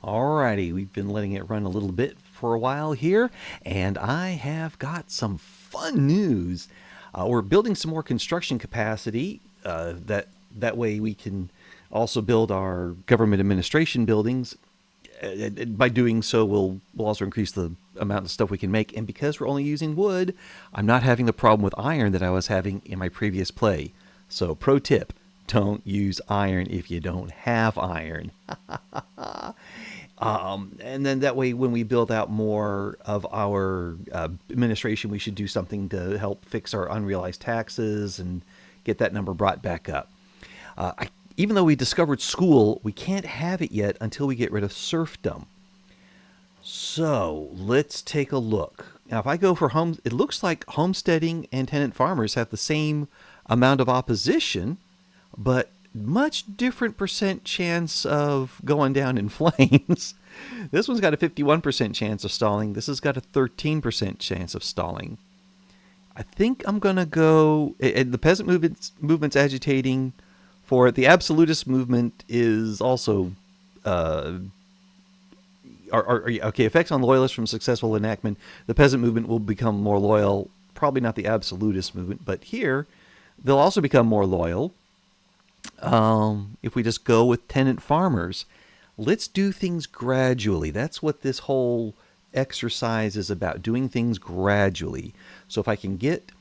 Alrighty, we've been letting it run a little bit for a while here, and I have got some fun news. We're building some more construction capacity. That way we can also build our government administration buildings. By doing so, we'll also increase the amount of stuff we can make. And because we're only using wood, I'm not having the problem with iron that I was having in my previous play. So, pro tip: don't use iron if you don't have iron. And then that way, when we build out more of our administration, we should do something to help fix our unrealized taxes and get that number brought back up. Even though we discovered school, we can't have it yet until we get rid of serfdom. So let's take a look. Now, if I go for home, it looks like homesteading and tenant farmers have the same amount of opposition, but much different percent chance of going down in flames. This one's got a 51% chance of stalling. This has got a 13% chance of stalling. I think I'm going to go. The peasant movement's agitating for it. The absolutist movement is also. Okay, effects on loyalists from successful enactment. The peasant movement will become more loyal. Probably not the absolutist movement, but here they'll also become more loyal. If we just go with tenant farmers, let's do things gradually. That's what this whole exercise is about, doing things gradually. So if I can get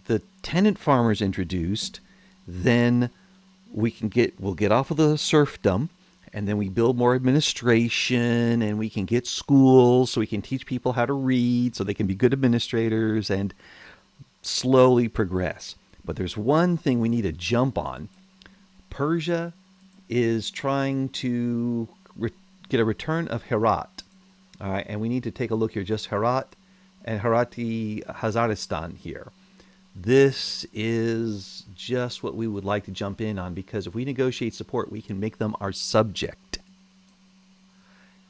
the tenant farmers introduced, then we'll get off of the serfdom, and then we build more administration, and we can get schools so we can teach people how to read so they can be good administrators and slowly progress. But there's one thing we need to jump on. Persia is trying to get a return of Herat. All right, and we need to take a look here. Just Herat and Herati Hazaristan here. This is just what we would like to jump in on, because if we negotiate support, we can make them our subject.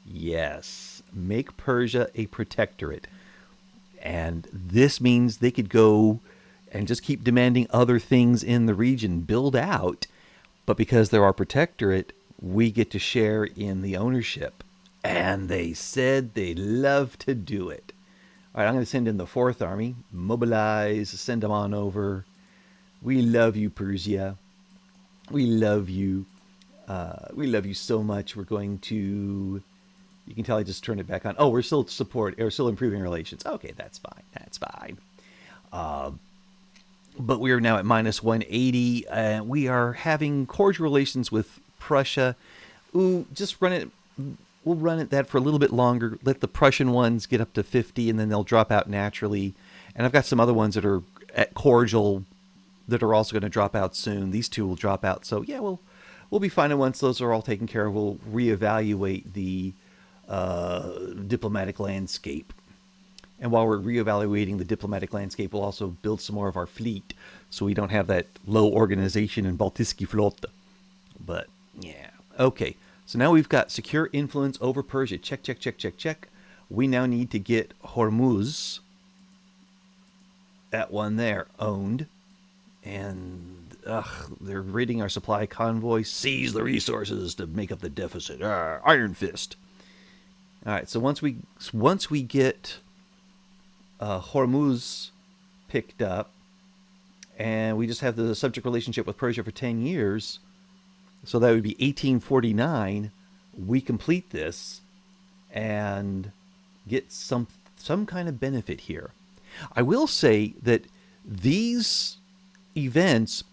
Yes, make Persia a protectorate. And this means they could go and just keep demanding other things in the region, build out. But because they're our protectorate, we get to share in the ownership. And they said they'd love to do it. All right, I'm going to send in the 4th Army. Mobilize, send them on over. We love you, Persia. We love you. We love you so much. We're going to... You can tell I just turned it back on. Oh, we're still still improving relations. Okay, that's fine. That's fine. But we are now at minus 180. We are having cordial relations with Prussia. Ooh, just run it. We'll run it that for a little bit longer. Let the Prussian ones get up to 50, and then they'll drop out naturally. And I've got some other ones that are at cordial that are also going to drop out soon. These two will drop out. So yeah, we'll be fine. And once those are all taken care of, we'll reevaluate the diplomatic landscape. And while we're reevaluating the diplomatic landscape, we'll also build some more of our fleet so we don't have that low organization in Baltiski Flotte. But yeah, okay. So now we've got secure influence over Persia. Check, check, check, check, check. We now need to get Hormuz, that one there, owned. And they're raiding our supply convoy. Seize the resources to make up the deficit. Iron Fist. All right, so once we get Hormuz picked up, and we just have the subject relationship with Persia for 10 years, so that would be 1849, we complete this and get some kind of benefit here. I will say that these events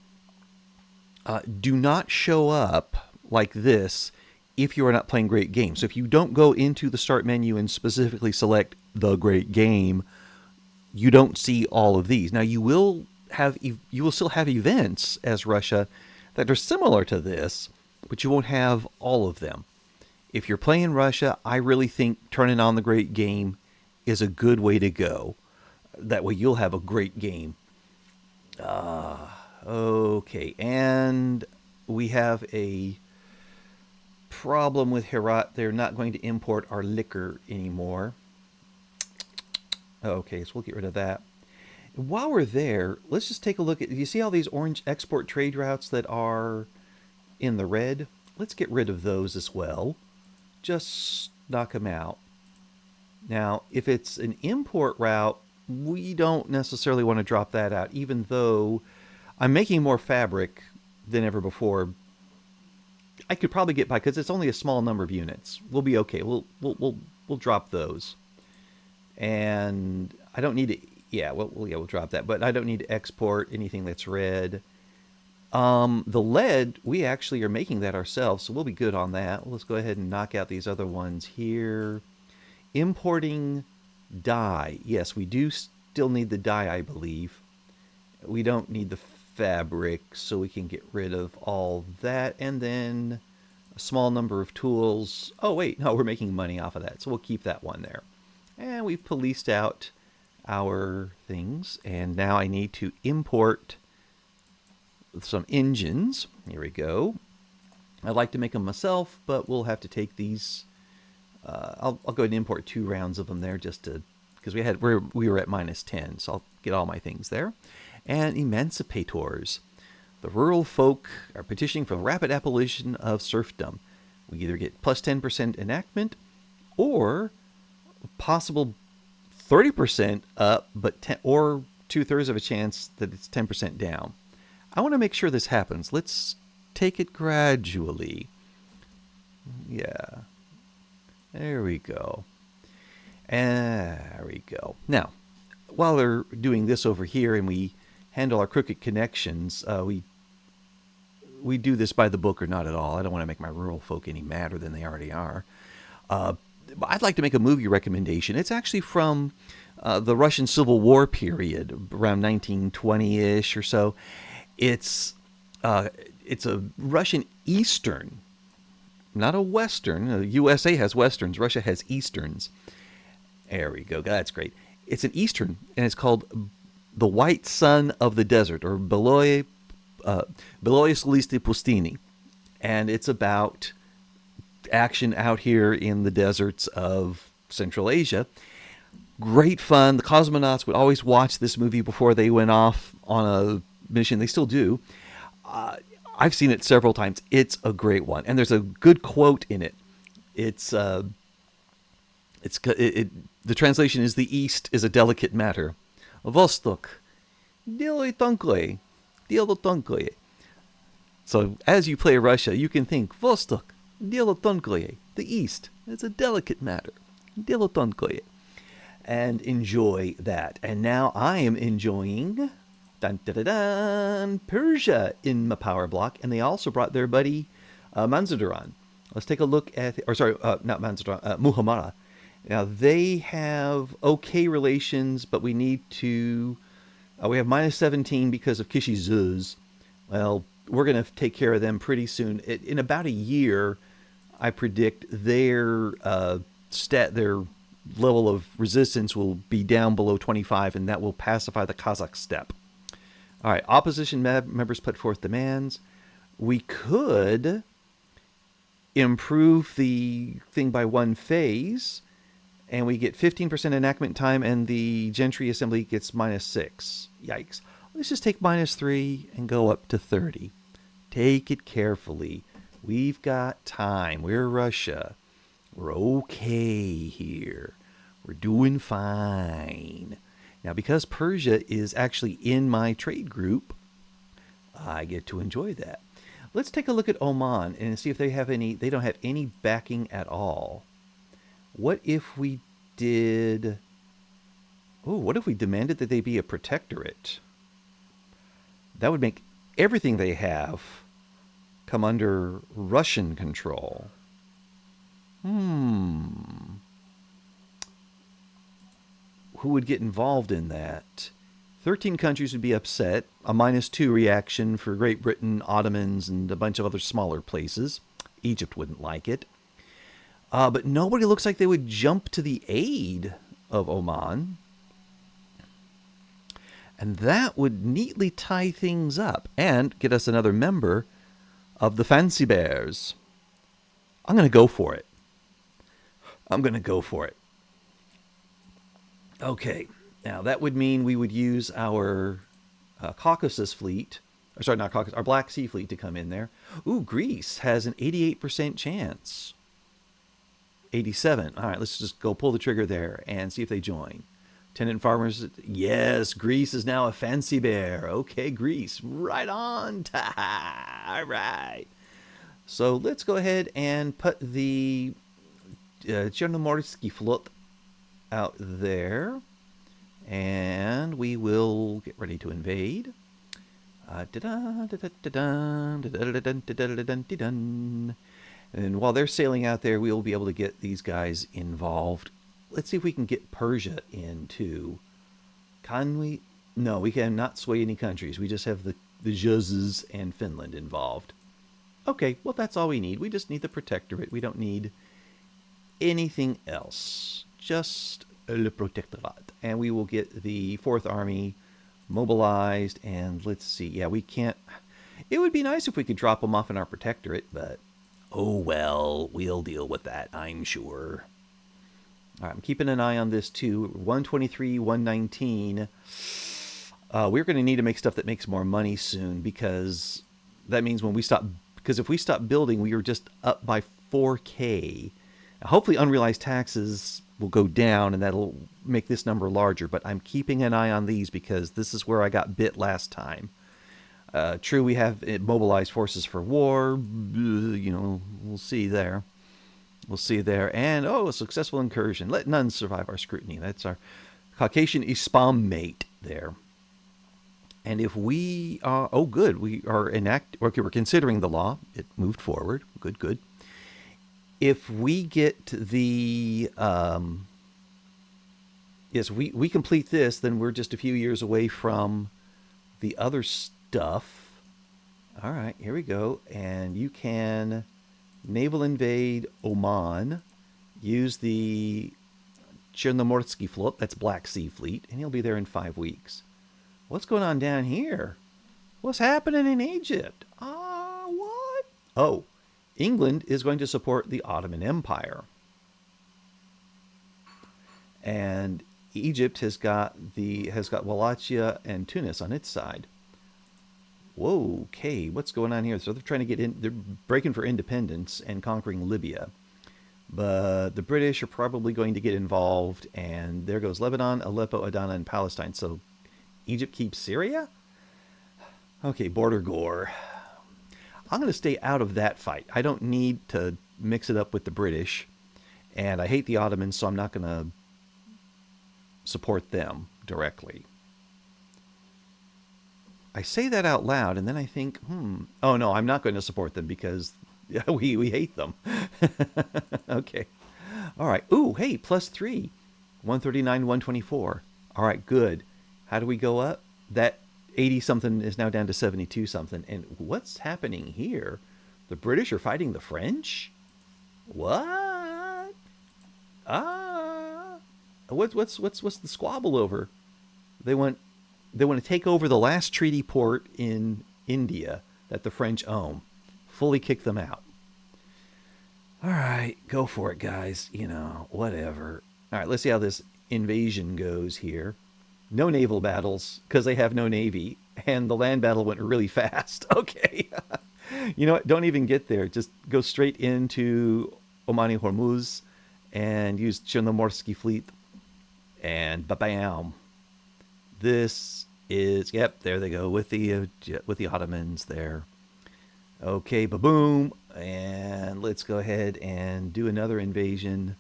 do not show up like this if you are not playing great games. So if you don't go into the start menu and specifically select the great game, you don't see all of these. Now you will still have events as Russia that are similar to this, but you won't have all of them. If you're playing Russia, I really think turning on the great game is a good way to go. That way you'll have a great game. Okay, and we have a problem with Herat. They're not going to import our liquor anymore. Okay, so we'll get rid of that. While we're there, let's just take a look at... You see all these orange export trade routes that are in the red? Let's get rid of those as well. just knock them out. Now, if it's an import route, we don't necessarily want to drop that out, even though I'm making more fabric than ever before. I could probably get by because it's only a small number of units. We'll be okay. We'll drop those, and I don't need to. Yeah, we'll drop that, but I don't need to export anything that's red. The lead, we actually are making that ourselves, so we'll be good on that. Let's go ahead and knock out these other ones here. Importing dye. Yes, we do still need the dye, I believe. We don't need the fabric, so we can get rid of all that. And then a small number of tools. Oh, wait, no, we're making money off of that, so we'll keep that one there. And we've policed out our things. And now I need to import some engines. Here we go. I'd like to make them myself, but we'll have to take these. I'll go ahead and import 2 rounds of them there just to, because we were at -10, so I'll get all my things there. And emancipators. The rural folk are petitioning for the rapid abolition of serfdom. We either get plus 10% enactment or possible 30% up, but or 2/3 of a chance that it's 10% down. I want to make sure this happens. Let's take it gradually. Yeah. There we go. There we go. Now, while they're doing this over here and we handle our crooked connections, we do this by the book or not at all. I don't want to make my rural folk any madder than they already are. I'd like to make a movie recommendation. It's actually from the Russian Civil War period, around 1920-ish or so. It's a Russian Eastern, not a Western. The USA has Westerns. Russia has Easterns. There we go. That's great. It's an Eastern, and it's called The White Sun of the Desert, or Beloye Solisty Pustini. And it's about action out here in the deserts of Central Asia. Great fun. The cosmonauts would always watch this movie before they went off on a mission. They still do. I've seen it several times. It's a great one, and there's a good quote in it. The translation is "The East is a delicate matter." Vostok, dilo tonkle. So as you play Russia, you can think Vostok, dilo tonkle. The East is a delicate matter. Dilo tonkle. And enjoy that. And now I am enjoying Persia in my power block, and they also brought their buddy Manzaduran. Let's take a look at, not Manzaduran, Muhammad. Now they have okay relations, but we need to. We have -17 because of Kishizuz. Well, we're going to take care of them pretty soon. In about a year, I predict their their level of resistance will be down below 25, and that will pacify the Kazakh steppe. All right, opposition members put forth demands. We could improve the thing by 1 phase, and we get 15% enactment time, and the gentry assembly gets -6. Yikes. Let's just take -3 and go up to 30. Take it carefully. We've got time. We're Russia. We're okay here. We're doing fine. Now, because Persia is actually in my trade group, I get to enjoy that. Let's take a look at Oman and see if they have any. They don't have any backing at all. What if we did... Oh, what if we demanded that they be a protectorate? That would make everything they have come under Russian control. Who would get involved in that? 13 countries would be upset. A -2 reaction for Great Britain, Ottomans, and a bunch of other smaller places. Egypt wouldn't like it. But nobody looks like they would jump to the aid of Oman. And that would neatly tie things up and get us another member of the Fancy Bears. I'm going to go for it. Okay, now that would mean we would use our Caucasus fleet, or sorry, not Caucasus, our Black Sea fleet to come in there. Ooh, Greece has an 88% chance. 87. All right, let's just go pull the trigger there and see if they join. Tenant farmers, yes, Greece is now a fancy bear. Okay, Greece, right on. All right. So let's go ahead and put the Chernomorski float out there. And we will get ready to invade. And while they're sailing out there, we'll be able to get these guys involved. Let's see if we can get Persia in too. Can we? No, we cannot sway any countries. We just have the Zhuzes and Finland involved. Okay, well, that's all we need. We just need the protectorate. We don't need anything else. Just le protectorat. And we will get the 4th Army mobilized. And let's see. Yeah, we can't. It would be nice if we could drop them off in our protectorate, but oh well, we'll deal with that, I'm sure. All right, I'm keeping an eye on this too. 123, 119. We're going to need to make stuff that makes more money soon, because that means when we stop. Because if we stop building, we are just up by 4K. Hopefully, unrealized taxes will go down, and that'll make this number larger. But I'm keeping an eye on these because this is where I got bit last time. True, we have mobilized forces for war. You know, we'll see there. We'll see there. And, oh, a successful incursion. Let none survive our scrutiny. That's our Caucasian Ispam mate there. And if we are, oh, good, we are okay, we're considering the law. It moved forward. Good, good. If we get the, yes, we complete this, then we're just a few years away from the other stuff. All right, here we go. And you can naval invade Oman, use the Chernomorski float, that's Black Sea Fleet, and he'll be there in 5 weeks. What's going on down here? What's happening in Egypt? What? Oh, England is going to support the Ottoman Empire. And Egypt has got Wallachia and Tunis on its side. Whoa, okay, what's going on here? So they're trying to get in, they're breaking for independence and conquering Libya. But the British are probably going to get involved, and there goes Lebanon, Aleppo, Adana, and Palestine. So Egypt keeps Syria? Okay, border gore. I'm going to stay out of that fight. I don't need to mix it up with the British. And I hate the Ottomans, so I'm not going to support them directly. I say that out loud, and then I think, oh no, I'm not going to support them because we hate them. Okay. All right. Ooh, hey, +3. 139, 124. All right, good. How do we go up? That 80-something is now down to 72-something. And what's happening here? The British are fighting the French? What? What's the squabble over? They want to take over the last treaty port in India that the French own. Fully kick them out. All right, go for it, guys. You know, whatever. All right, let's see how this invasion goes here. No naval battles, because they have no navy. And the land battle went really fast. Okay. You know what? Don't even get there. Just go straight into Omani Hormuz and use Chernomorski fleet. And ba-bam. This is, yep, there they go with the Ottomans there. Okay, ba-boom. And let's go ahead and do another invasion.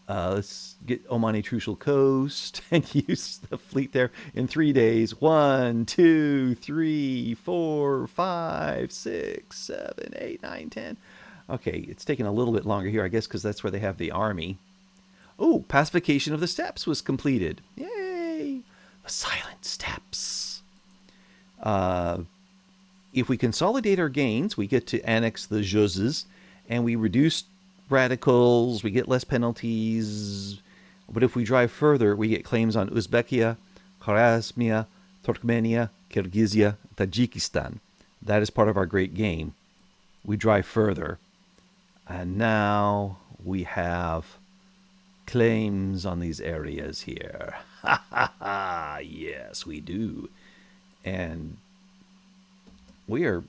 Let's get Omani Trucial Coast and use the fleet there in 3 days. 1, 2, 3, 4, 5, 6, 7, 8, 9, 10. Okay, it's taking a little bit longer here, I guess, because that's where they have the army. Oh, pacification of the steppes was completed. Yay! The silent steppes. If we consolidate our gains, we get to annex the Zhuzes, and we reduce radicals, we get less penalties. But if we drive further, we get claims on Uzbekia, Khwarezmia, Turkmenia, Kyrgyzia, Tajikistan. That is part of our great game. We drive further. And now we have claims on these areas here. Ha ha ha! Yes, we do. And we are,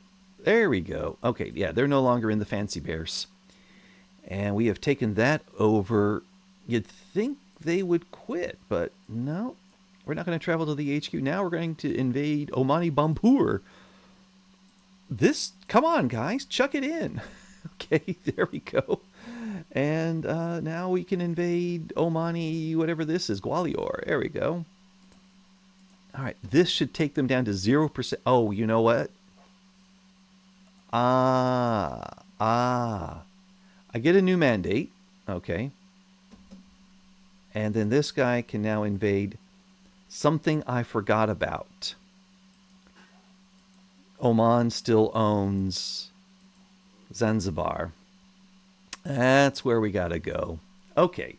there we go. Okay, yeah, they're no longer in the fancy bears. And we have taken that over. You'd think they would quit, but no. We're not going to travel to the HQ. Now we're going to invade Omani Bampur. This, come on, guys, chuck it in. Okay, there we go. And now we can invade Omani, whatever this is, Gwalior. There we go. All right, this should take them down to 0%. Oh, you know what? Ah. I get a new mandate. Okay. And then this guy can now invade something I forgot about. Oman still owns Zanzibar. That's where we gotta go. Okay.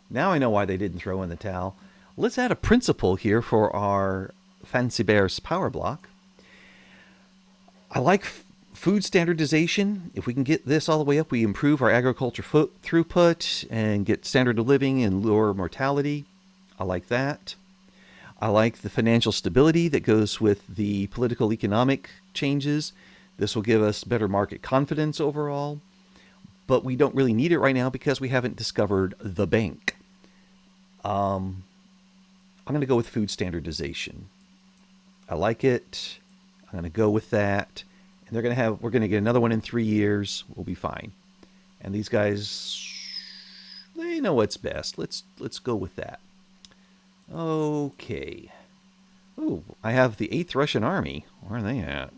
Now I know why they didn't throw in the towel. Let's add a principle here for our Fancy Bears power block. I like food standardization. If we can get this all the way up, we improve our agriculture throughput and get standard of living and lower mortality. I like that. I like the financial stability that goes with the political economic changes. This will give us better market confidence overall. But we don't really need it right now because we haven't discovered the bank. I'm going to go with food standardization. I like it. I'm going to go with that. And we're going to get another one in 3 years. We'll be fine. And these guys, they know what's best. Let's go with that. Okay. Ooh, I have the 8th Russian Army. Where are they at?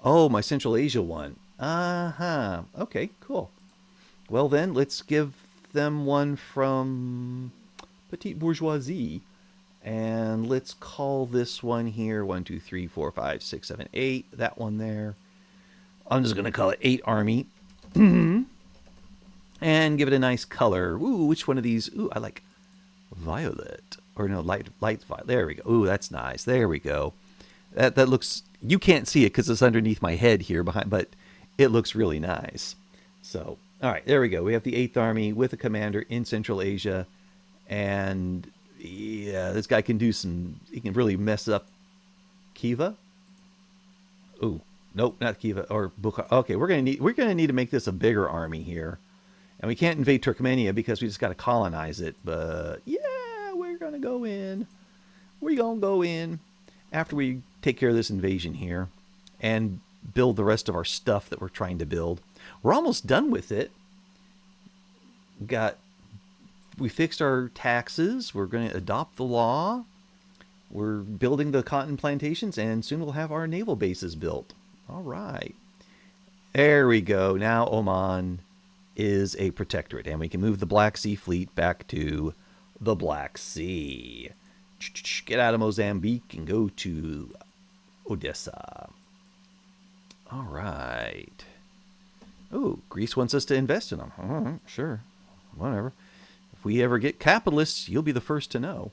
Oh, my Central Asia one. Uh-huh. Okay, cool. Well then, let's give them one from Petite Bourgeoisie. And let's call this one here 1, 2, 3, 4, 5, 6, 7, 8. That one there. I'm just going to call it 8 Army. And give it a nice color. Ooh, which one of these? Ooh, I like violet. Or no, light violet. There we go. Ooh, that's nice. There we go. That looks... You can't see it because it's underneath my head here behind, but it looks really nice. So, all right, there we go. We have the 8th Army with a commander in Central Asia. And... yeah, this guy can do some... He can really mess up Khiva. Ooh, nope, not Khiva or Bukhara. Okay, we're gonna need to make this a bigger army here, and we can't invade Turkmenia because we just got to colonize it. But yeah, we're gonna go in. We're gonna go in after we take care of this invasion here and build the rest of our stuff that we're trying to build. We're almost done with it. We fixed our taxes. We're going to adopt the law. We're building the cotton plantations, and soon we'll have our naval bases built. All right. There we go. Now Oman is a protectorate, and we can move the Black Sea fleet back to the Black Sea. Get out of Mozambique and go to Odessa. All right. Oh, Greece wants us to invest in them. All right, sure. Whatever. If we ever get capitalists, you'll be the first to know.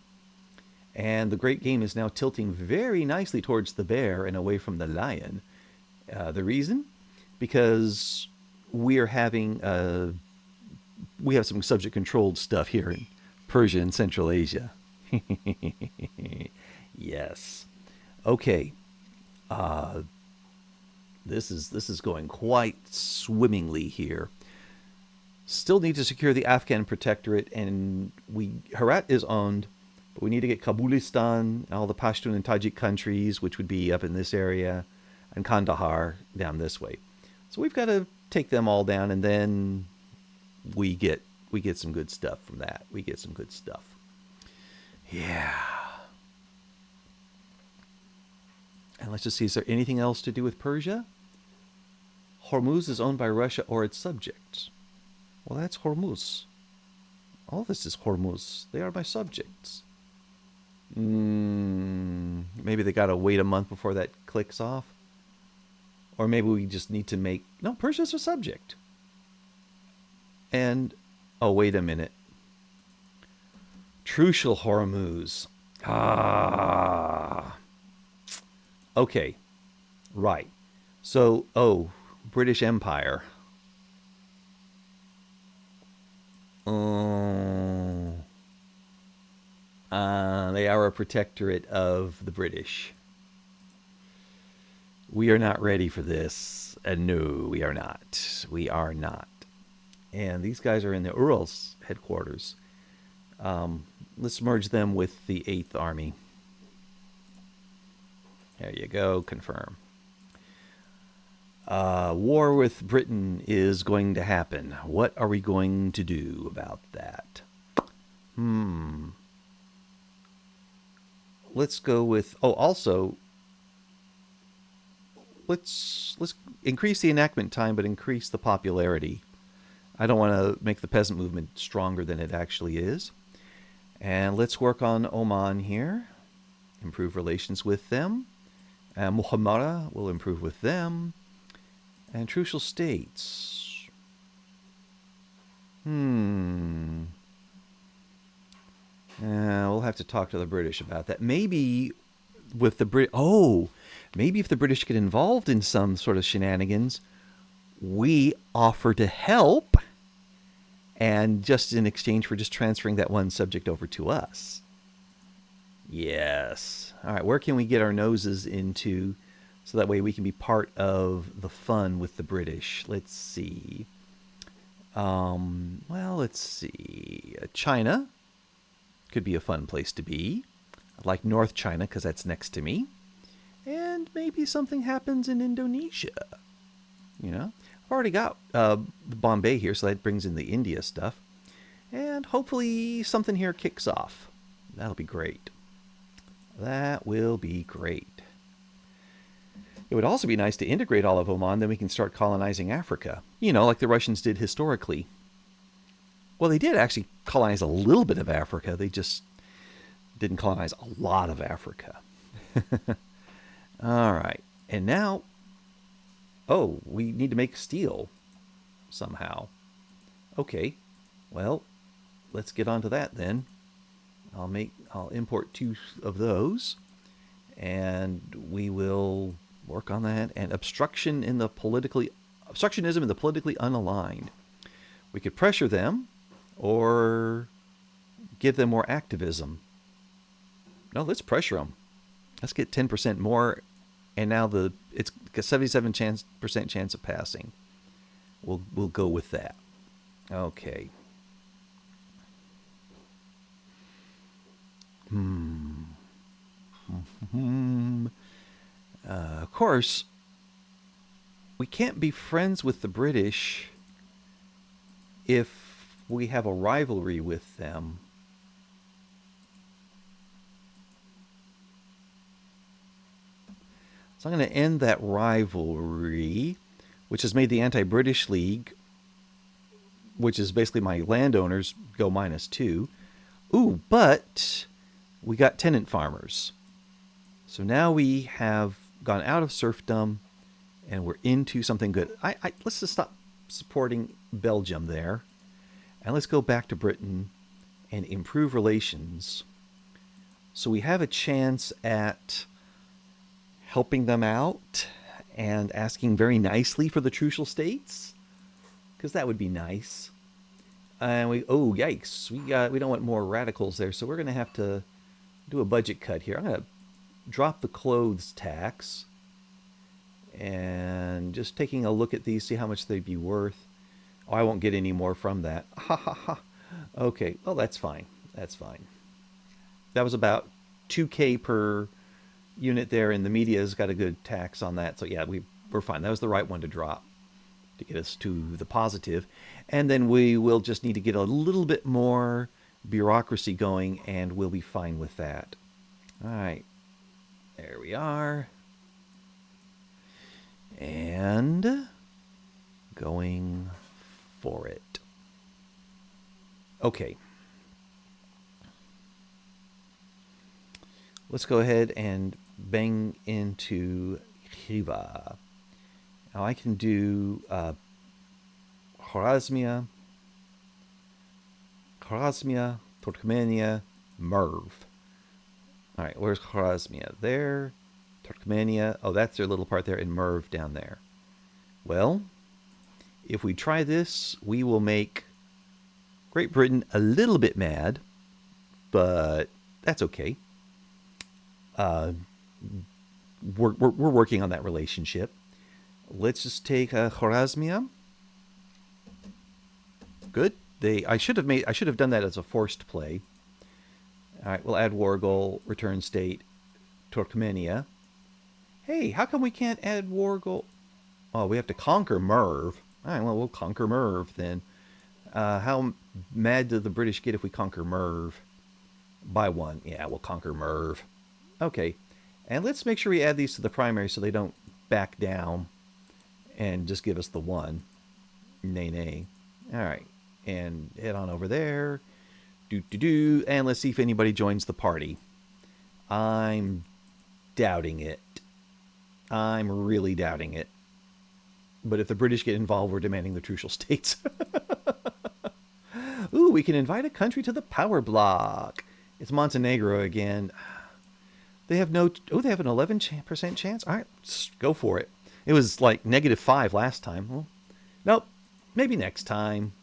And the great game is now tilting very nicely towards the bear and away from the lion. The reason? Because we have some subject-controlled stuff here in Persia and Central Asia. Yes. Okay. This is going quite swimmingly here. Still need to secure the Afghan protectorate, and Herat is owned, but we need to get Kabulistan, all the Pashtun and Tajik countries, which would be up in this area, and Kandahar down this way. So we've got to take them all down, and then we get some good stuff from that. We get some good stuff. Yeah. And let's just see, is there anything else to do with Persia? Hormuz is owned by Russia or its subjects. Well, that's Hormuz. All this is Hormuz. They are my subjects. Maybe they got to wait a month before that clicks off. Or maybe we just need to make... No, Persia's a subject. And... oh, wait a minute. Trucial Hormuz. Ah. Okay. Right. So, British Empire. They are a protectorate of the British. We are not ready for this. No, we are not. We are not. And these guys are in the Urals headquarters. Let's merge them with the 8th Army. There you go, confirm. War with Britain is going to happen. What are we going to do about that? Let's go with. Oh, also, let's increase the enactment time, but increase the popularity. I don't want to make the peasant movement stronger than it actually is. And let's work on Oman here. Improve relations with them. Muhammara will improve with them. And Trucial States. We'll have to talk to the British about that. Maybe with the maybe if the British get involved in some sort of shenanigans, we offer to help, and just in exchange for just transferring that one subject over to us. Yes. All right, where can we get our noses into so that way we can be part of the fun with the British? Let's see. Well, let's see. China could be a fun place to be. I like North China because that's next to me. And maybe something happens in Indonesia. You know, I've already got Bombay here, so that brings in the India stuff. And hopefully something here kicks off. That'll be great. That will be great. It would also be nice to integrate all of Oman, then we can start colonizing Africa. You know, like the Russians did historically. Well, they did actually colonize a little bit of Africa. They just didn't colonize a lot of Africa. All right. And now, oh, we need to make steel somehow. Okay. Well, let's get on to that then. I'll import 2 of those, and we will work on that. And obstructionism in the politically unaligned. We could pressure them or give them more activism. No, let's pressure them. Let's get 10% more, and now it's a 77% chance of passing. We'll go with that. Okay. Of course, we can't be friends with the British if we have a rivalry with them. So I'm going to end that rivalry, which has made the Anti-British League, which is basically my landowners, go -2. Ooh, but we got tenant farmers. So now we have gone out of serfdom and we're into something good. Let's just stop supporting Belgium there. And let's go back to Britain and improve relations. So we have a chance at helping them out and asking very nicely for the Trucial States, because that would be nice. And oh yikes, we don't want more radicals there, so we're going to have to do a budget cut here. I'm going to drop the clothes tax, and just taking a look at these, see how much they'd be worth. Oh, I won't get any more from that. Ha ha ha. Okay, well that's fine. That's fine. That was about 2K per unit there, and the media's got a good tax on that. So yeah, we're fine. That was the right one to drop to get us to the positive. And then we will just need to get a little bit more bureaucracy going, and we'll be fine with that. All right. There we are. And going for it. Okay. Let's go ahead and bang into Khiva. Now I can do Khwarezmia, Turkmenia, Merv. All right, where's Khwarezmia? There. Turkmenia. Oh, that's their little part there, and Merv down there. Well, if we try this, we will make Great Britain a little bit mad, but that's okay. We're working on that relationship. Let's just take Khwarezmia. good. I should have done that as a forced play. All right, we'll add war goal, return state, Turkmenia. Hey, how come we can't add war goal? Oh, we have to conquer Merv. All right, well, we'll conquer Merv then. How mad do the British get if we conquer Merv? By one. Yeah, we'll conquer Merv. Okay. And let's make sure we add these to the primary so they don't back down and just give us the one. Nay, nay. All right. And head on over there. Do. And let's see if anybody joins the party. I'm doubting it. I'm really doubting it. But if the British get involved, we're demanding the trucial states. Ooh, we can invite a country to the power block. It's Montenegro again. They have no... Oh, they have an 11% chance? All right, go for it. It was like -5 last time. Well, nope. Maybe next time.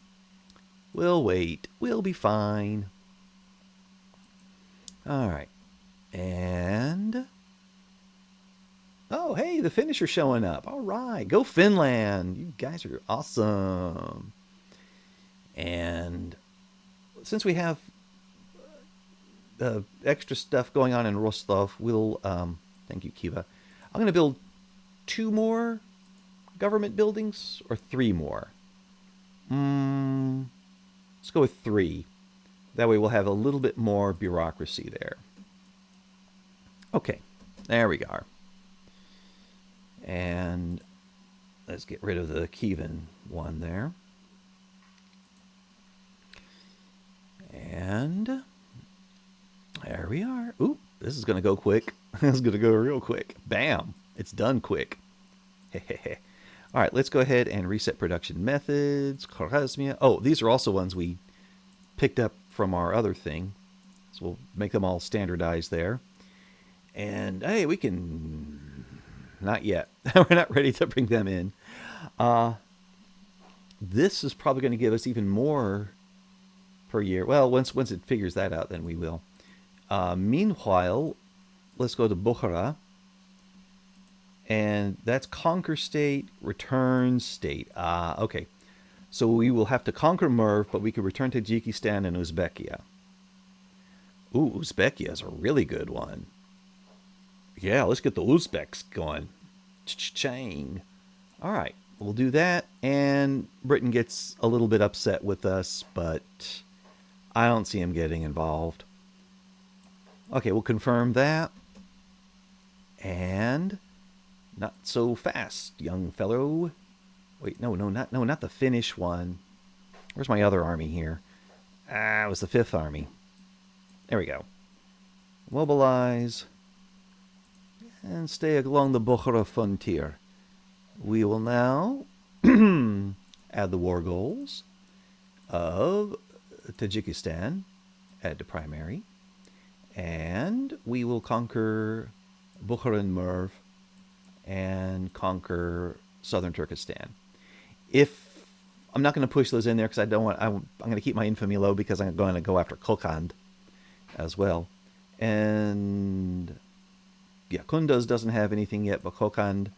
We'll wait. We'll be fine. All right. And... Oh, hey, the Finnish are showing up. All right. Go Finland. You guys are awesome. And since we have extra stuff going on in Rostov, we'll... thank you, Kiva. I'm going to build 2 more government buildings or 3 more. Let's go with 3. That way we'll have a little bit more bureaucracy there. Okay, there we are. And let's get rid of the Kievan one there. And there we are. Ooh, this is going to go quick. This is going to go real quick. Bam. It's done quick. All right, let's go ahead and reset production methods. Khorasmia. Oh, these are also ones we picked up from our other thing. So we'll make them all standardized there. And, hey, we can... Not yet. We're not ready to bring them in. This is probably going to give us even more per year. Well, once it figures that out, then we will. Meanwhile, let's go to Bukhara. And that's conquer state, return state. Okay. So we will have to conquer Merv, but we can return Tajikistan and Uzbekia. Ooh, Uzbekia is a really good one. Yeah, let's get the Uzbeks going. Chang. All right, we'll do that. And Britain gets a little bit upset with us, but I don't see him getting involved. Okay, we'll confirm that. And not so fast, young fellow. Wait, no, not the Finnish one. Where's my other army here? It was the 5th Army. There we go. Mobilize. And stay along the Bukhara frontier. We will now add the war goals of Tajikistan, add to primary, and we will conquer Bukhara and Merv and conquer southern Turkestan. If I'm not going to push those in there because I don't want, I'm going to keep my infamy low because I'm going to go after Kokand as well. And yeah, Kunduz doesn't have anything yet, but Kokand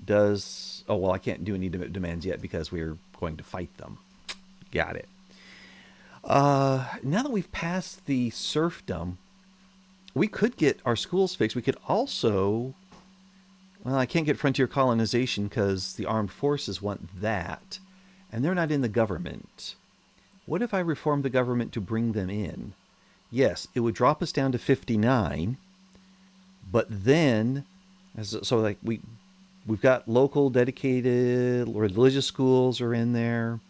does. Oh, well, I can't do any demands yet because we're going to fight them. Got it. Now that we've passed the serfdom, we could get our schools fixed. We could also... Well, I can't get frontier colonization because the armed forces want that. And they're not in the government. What if I reform the government to bring them in? Yes, it would drop us down to 59. But then, so like we've got local dedicated religious schools are in there.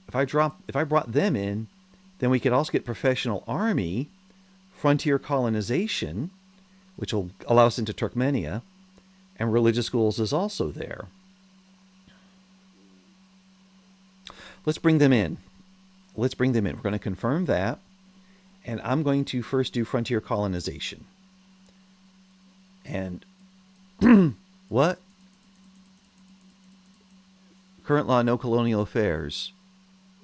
If I brought them in, then we could also get professional army, frontier colonization, which will allow us into Turkmenia, and religious schools is also there. Let's bring them in. We're going to confirm that, and I'm going to first do frontier colonization. And what? Current law, no colonial affairs.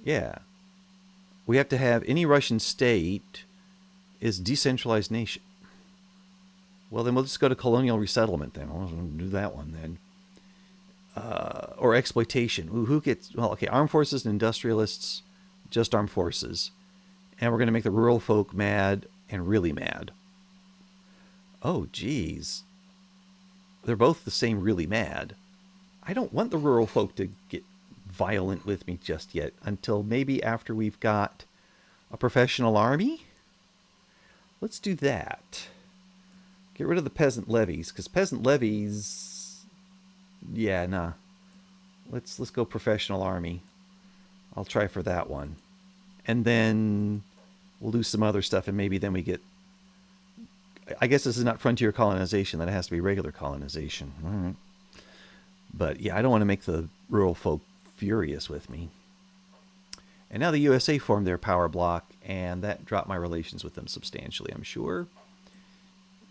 Yeah. We have to have any Russian state is decentralized nation. Well, then we'll just go to colonial resettlement then. I'll do that one then. or exploitation. Ooh, who gets, well, okay, armed forces and industrialists, just armed forces. And we're going to make the rural folk mad and really mad. Oh, geez. They're both the same really mad. I don't want the rural folk to get violent with me just yet until maybe after we've got a professional army. Let's do that. Get rid of the peasant levies, because peasant levies, yeah, nah. Let's go professional army. I'll try for that one. And then we'll do some other stuff, and maybe then we get, I guess this is not frontier colonization, that it has to be regular colonization. All right. But yeah, I don't want to make the rural folk furious with me. And now the USA formed their power block, and that dropped my relations with them substantially, I'm sure.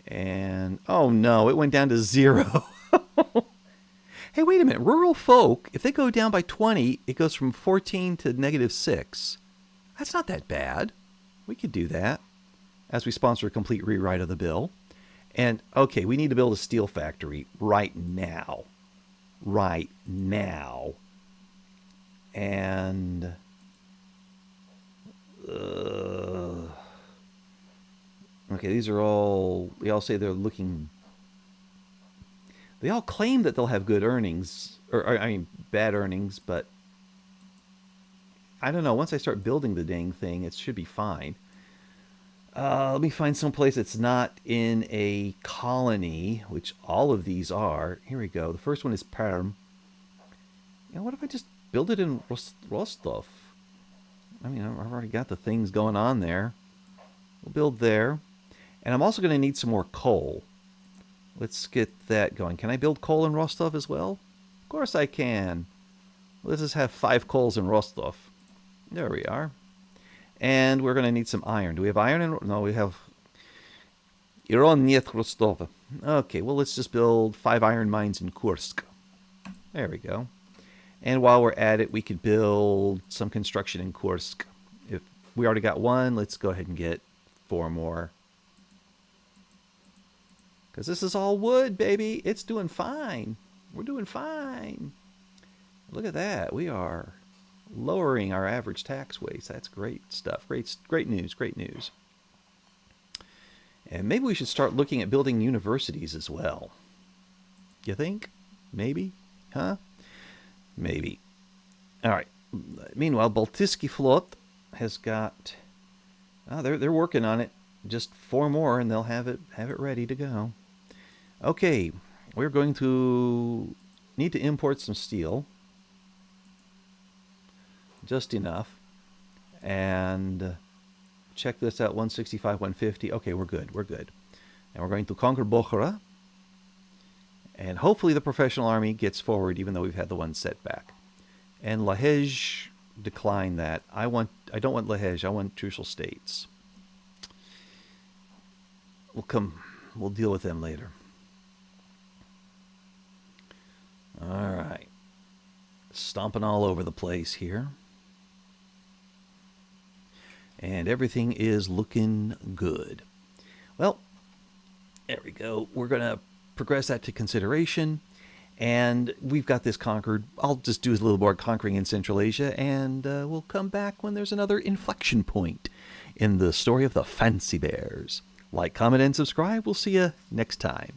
And, oh no, it went down to 0. Hey, wait a minute. Rural folk, if they go down by 20, it goes from 14 to -6. That's not that bad. We could do that as we sponsor a complete rewrite of the bill. And, okay, we need to build a steel factory right now. Right now. And... okay, these are all... they all say they're looking... they all claim that they'll have good earnings. Or, I mean, bad earnings, but... I don't know. Once I start building the dang thing, it should be fine. Let me find some place that's not in a colony, which all of these are. Here we go. The first one is Perm. You know, what if I just build it in Rostov? I mean, I've already got the things going on there. We'll build there. And I'm also going to need some more coal. Let's get that going. Can I build coal in Rostov as well? Of course I can. Let's just have 5 coals in Rostov. There we are. And we're going to need some iron. Do we have iron in... no, we have... Iron Niet Rostov. Okay, well, let's just build 5 iron mines in Kursk. There we go. And while we're at it, we could build some construction in Kursk. If we already got 1, let's go ahead and get 4 more. Because this is all wood, baby. It's doing fine. We're doing fine. Look at that. We are lowering our average tax rates. That's great stuff. Great news. Great news. And maybe we should start looking at building universities as well. You think? Maybe? Huh? Maybe. All right. Meanwhile, Baltiski Flot has got... oh, they're working on it. Just 4 more, and they'll have it ready to go. Okay, we're going to need to import some steel. Just enough. And check this out, 165, 150. Okay, we're good. We're good. And we're going to conquer Bokhara. And hopefully the professional army gets forward, even though we've had the one setback. And Lahej, decline that. I don't want Lahej. I want Trucial States. We'll deal with them later. All right. Stomping all over the place here. And everything is looking good. Well, there we go. We're going to progress that to consideration. And we've got this conquered. I'll just do a little more conquering in Central Asia. And we'll come back when there's another inflection point in the story of the Fancy Bears. Like, comment, and subscribe. We'll see you next time.